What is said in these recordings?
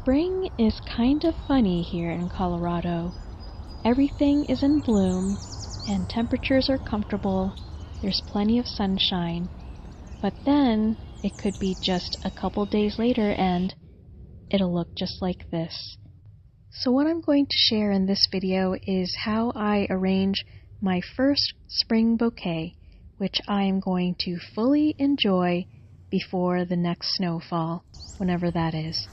Spring is kind of funny here in Colorado. Everything is in bloom and temperatures are comfortable. There's plenty of sunshine. But then it could be just a couple days later and it'll look just like this. So what I'm going to share in this video is how I arrange my first spring bouquet, which I am going to fully enjoy before the next snowfall, whenever that is.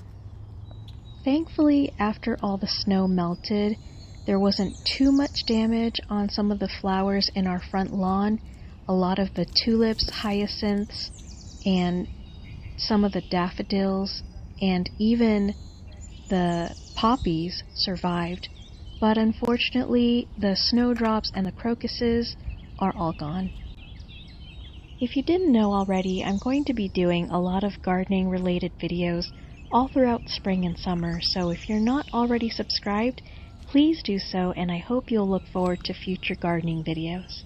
Thankfully, after all the snow melted, there wasn't too much damage on some of the flowers in our front lawn. A lot of the tulips, hyacinths, and some of the daffodils, and even the poppies survived. But unfortunately, the snowdrops and the crocuses are all gone. If you didn't know already, I'm going to be doing a lot of gardening related videos all throughout spring and summer, so if you're not already subscribed, please do so, and I hope you'll look forward to future gardening videos.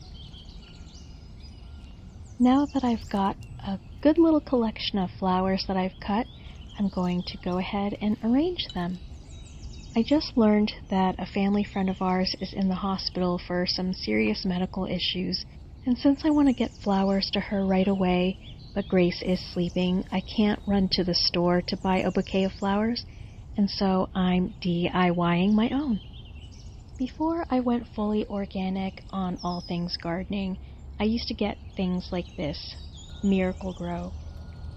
Now that I've got a good little collection of flowers that I've cut, I'm going to go ahead and arrange them. I just learned that a family friend of ours is in the hospital for some serious medical issues, and since I want to get flowers to her right away, but Grace is sleeping, I can't run to the store to buy a bouquet of flowers, and so I'm DIYing my own. Before I went fully organic on all things gardening, I used to get things like this, Miracle-Gro,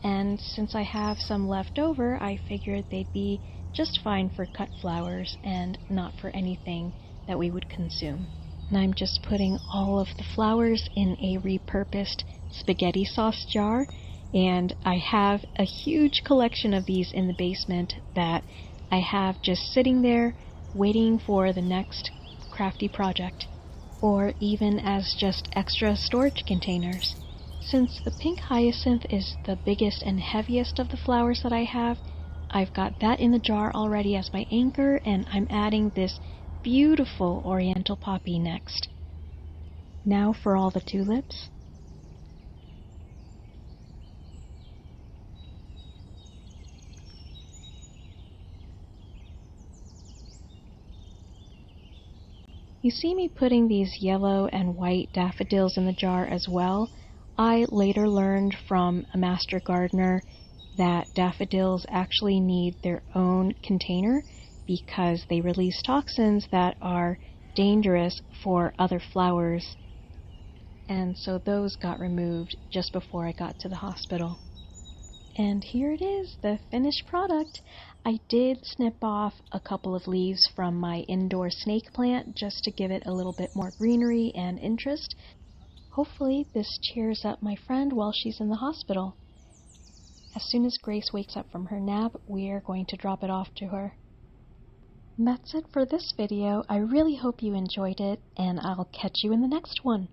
and since I have some left over, I figured they'd be just fine for cut flowers and not for anything that we would consume. And I'm just putting all of the flowers in a repurposed spaghetti sauce jar, and I have a huge collection of these in the basement that I have just sitting there waiting for the next crafty project, or even as just extra storage containers. Since the pink hyacinth is the biggest and heaviest of the flowers that I have, I've got that in the jar already as my anchor, and I'm adding this beautiful oriental poppy next. Now for all the tulips. You see me putting these yellow and white daffodils in the jar as well. I later learned from a master gardener that daffodils actually need their own container because they release toxins that are dangerous for other flowers, and so those got removed just before I got to the hospital. And here it is, the finished product. I did snip off a couple of leaves from my indoor snake plant just to give it a little bit more greenery and interest. Hopefully this cheers up my friend while she's in the hospital. As soon as Grace wakes up from her nap, we are going to drop it off to her. And that's it for this video. I really hope you enjoyed it, and I'll catch you in the next one.